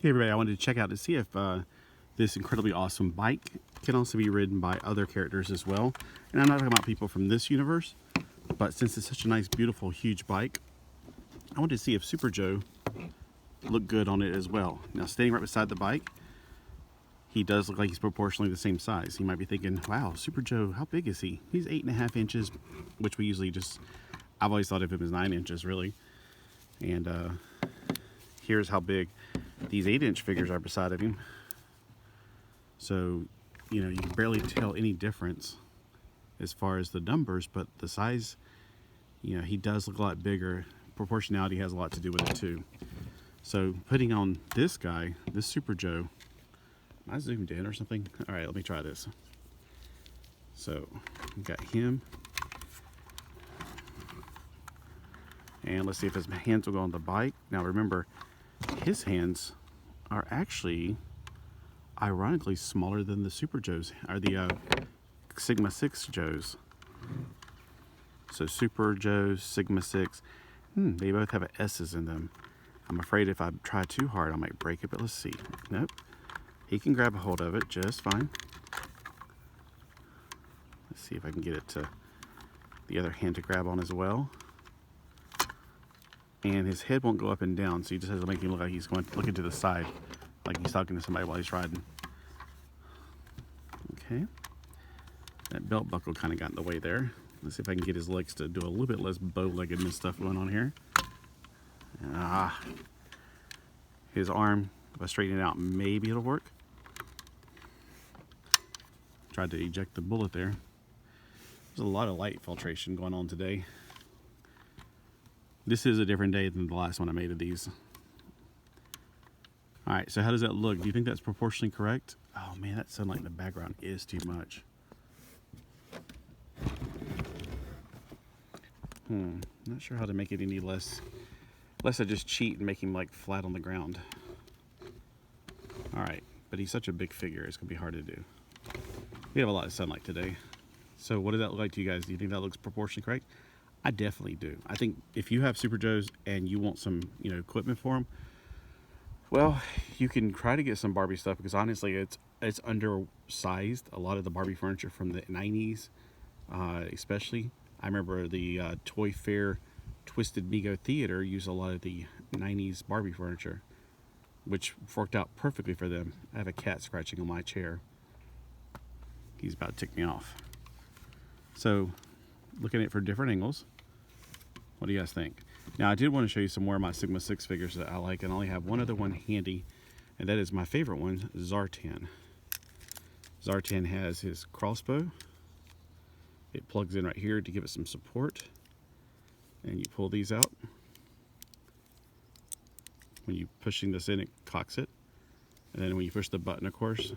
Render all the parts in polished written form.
Hey everybody, I wanted to check out to see if this incredibly awesome bike can also be ridden by other characters as well. And I'm not talking about people from this universe, but since it's such a nice, beautiful, huge bike, I wanted to see if Super Joe looked good on it as well. Now, standing right beside the bike, he does look like he's proportionally the same size. You might be thinking, wow, Super Joe, how big is he? He's 8.5 inches, which we usually I've always thought of him as 9 inches really. And here's how big these 8-inch figures are beside of him. So, you know, you can barely tell any difference as far as the numbers, but the size, you know, he does look a lot bigger. Proportionality has a lot to do with it too. So putting on this guy, this Super Joe, am I zoomed in or something? All right, let me try this. So we've got him. And let's see if his hands will go on the bike. Now remember, his hands are actually ironically smaller than the Super Joes, or the Sigma 6 Joes. So Super Joes, Sigma 6, they both have S's in them. I'm afraid if I try too hard I might break it, but let's see. Nope, he can grab a hold of it just fine. Let's see if I can get it to the other hand to grab on as well. And his head won't go up and down, so he just has to make him look like he's going looking to the side, like he's talking to somebody while he's riding. Okay, that belt buckle kind of got in the way there. Let's see if I can get his legs to do a little bit less bow-leggedness stuff going on here. His arm, if I straighten it out, maybe it'll work. Tried to eject the bullet there. There's a lot of light filtration going on today. This is a different day than the last one I made of these. All right, so how does that look? Do you think that's proportionally correct? Oh man, that sunlight in the background is too much. Not sure how to make it any less, unless I just cheat and make him like flat on the ground. All right, but he's such a big figure, it's gonna be hard to do. We have a lot of sunlight today. So what does that look like to you guys? Do you think that looks proportionally correct? I definitely do. I think if you have Super Joes and you want some, you know, equipment for them, well, you can try to get some Barbie stuff, because honestly, it's undersized. A lot of the Barbie furniture from the 90s, especially. I remember the Toy Fair Twisted Mego Theater used a lot of the 90s Barbie furniture, which worked out perfectly for them. I have a cat scratching on my chair. He's about to tick me off. So, looking at it for different angles, what do you guys think? Now, I did want to show you some more of my Sigma 6 figures that I like, and I only have one other one handy, and that is my favorite one, Zartan. Zartan has his crossbow. It plugs in right here to give it some support, and you pull these out. When you're pushing this in, it cocks it, and then when you push the button, of course,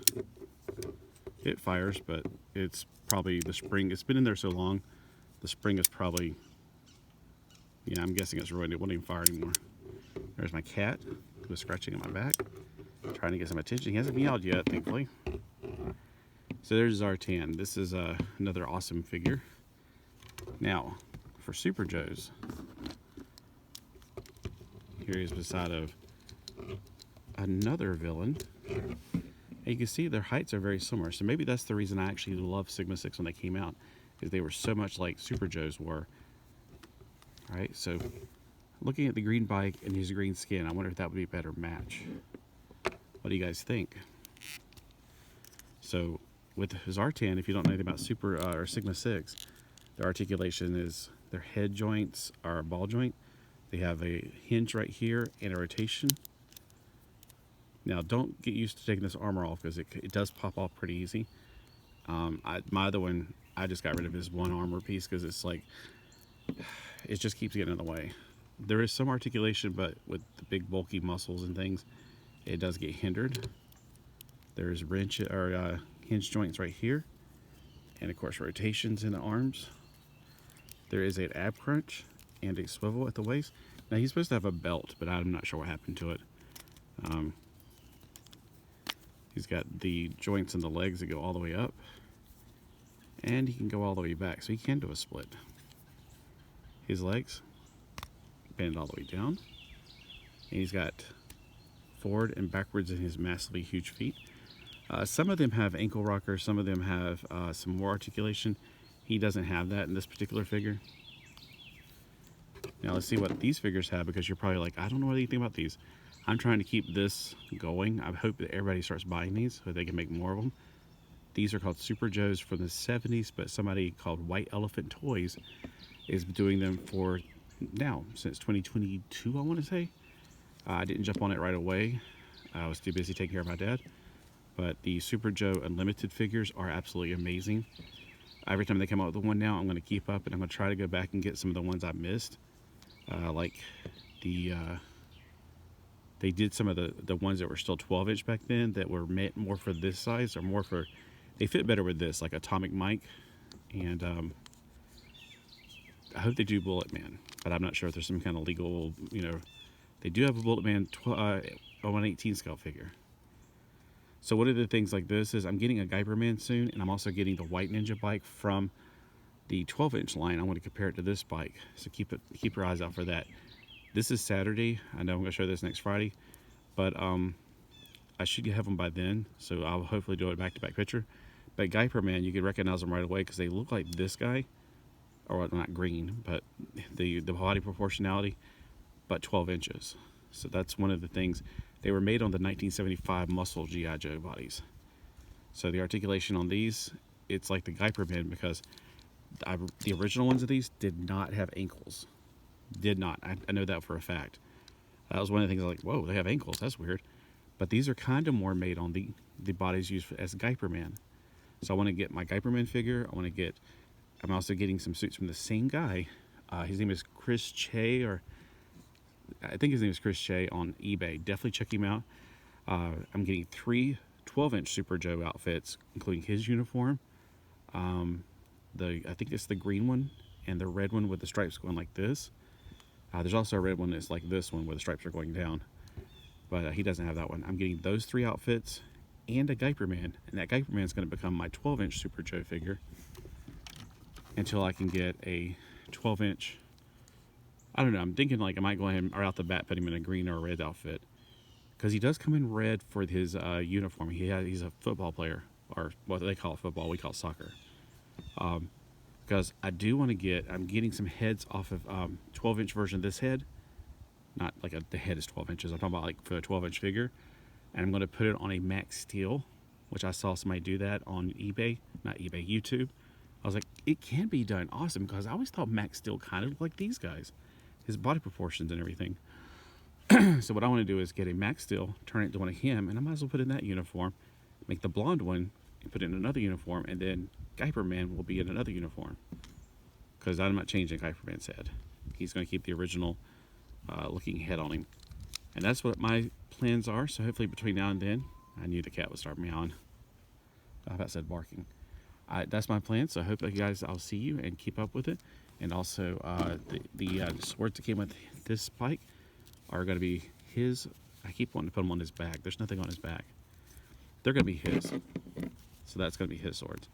it fires, but it's probably the spring. It's been in there so long, the spring is probably, yeah, I'm guessing it's ruined. It won't even fire anymore. There's my cat, who was scratching at my back, trying to get some attention. He hasn't meowed yet, thankfully. So there's Zartan. This is another awesome figure. Now, for Super Joes, here he is beside of another villain. And you can see their heights are very similar. So maybe that's the reason I actually loved Sigma 6 when they came out, is they were so much like Super Joes were. All right, so looking at the green bike and his green skin, I wonder if that would be a better match. What do you guys think? So with Zartan, if you don't know anything about Super or Sigma 6, their articulation is their head joints are a ball joint. They have a hinge right here and a rotation. Now, don't get used to taking this armor off, because it does pop off pretty easy. My other one, I just got rid of his one armor piece, because it's like, it just keeps getting in the way. There is some articulation, but with the big bulky muscles and things, it does get hindered. There's hinge joints right here, and of course rotations in the arms. There is an ab crunch and a swivel at the waist. Now he's supposed to have a belt, but I'm not sure what happened to it. He's got the joints in the legs that go all the way up, and he can go all the way back, so he can do a split. His legs bend all the way down, and he's got forward and backwards in his massively huge feet. Some of them have ankle rockers, some of them have some more articulation. He doesn't have that in this particular figure. Now let's see what these figures have, because you're probably like, I don't know what you think about these. I'm trying to keep this going. I hope that everybody starts buying these so they can make more of them. These are called Super Joes from the 70s, but somebody called White Elephant Toys is doing them for now, since 2022, I want to say. I didn't jump on it right away. I was too busy taking care of my dad. But the Super Joe Unlimited figures are absolutely amazing. Every time they come out with one now, I'm going to keep up, and I'm going to try to go back and get some of the ones I missed. Like they did some of the ones that were still 12-inch back then that were meant more for this size, or more for, they fit better with this, like Atomic Mike. And I hope they do Bullet Man, but I'm not sure if there's some kind of legal, you know. They do have a Bullet Man 1/18 scale figure. So one of the things like this is I'm getting a Guyper Man soon, and I'm also getting the White Ninja bike from the 12-inch line. I want to compare it to this bike, so keep your eyes out for that. This is Saturday. I know I'm going to show this next Friday, but I should have them by then, so I'll hopefully do a back-to-back picture. But Guyper Man, you can recognize them right away because they look like this guy, or not green, but the body proportionality, but 12 inches. So that's one of the things. They were made on the 1975 muscle G.I. Joe bodies. So the articulation on these, it's like the Guyper Man, because the original ones of these did not have ankles. Did not. I know that for a fact. That was one of the things I was like, whoa, they have ankles. That's weird. But these are kind of more made on the bodies used as Guyper Man. So I want to get my Guyper Man figure. I'm also getting some suits from the same guy. His name is Chris Che, or I think his name is Chris Che on eBay. Definitely check him out. I'm getting 3 12-inch Super Joe outfits, including his uniform. I think it's the green one and the red one with the stripes going like this. There's also a red one that's like this one where the stripes are going down. But he doesn't have that one. I'm getting those 3 outfits and a Guyper Man. And that Guyper Man is going to become my 12-inch Super Joe figure until I can get a 12-inch. I don't know. I'm thinking like I might go ahead and right out the bat put him in a green or a red outfit, because he does come in red for his uniform. He's a football player, or what they call football, we call soccer. Because I do want to get, I'm getting some heads off of 12-inch version of this head. Not like the head is 12 inches. I'm talking about like for a 12-inch figure. And I'm going to put it on a max steel, which I saw somebody do that on eBay, not eBay, YouTube. I was like, it can be done. Awesome, because I always thought max steel kind of looked like these guys, his body proportions and everything. So what I want to do is get a max steel, turn it into one of him, and I might as well put in that uniform, make the blonde one, and put it in another uniform, and then Guyper Man will be in another uniform. Because I'm not changing Guyper Man's head. He's going to keep the original looking head on him. And that's what my plans are. So hopefully between now and then, I knew the cat would start meowing. I about said barking. That's my plan. So I hope that you guys, I'll see you and keep up with it. And also the swords that came with this bike are going to be his. I keep wanting to put them on his back. There's nothing on his back. They're going to be his. So that's going to be his swords.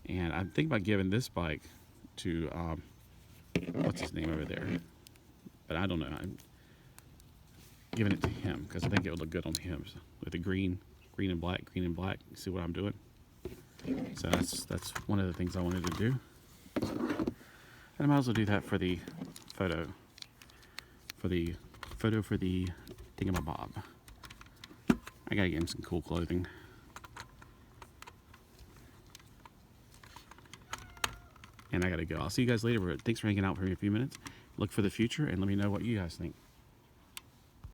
And I'm thinking about giving this bike to, what's his name over there? But I don't know. I'm giving it to him because I think it would look good on him. So with the green and black. You see what I'm doing? So that's one of the things I wanted to do. And I might as well do that for the photo. For the thingamabob. I gotta get him some cool clothing. And I gotta go. I'll see you guys later, but thanks for hanging out for me a few minutes. Look for the future and let me know what you guys think.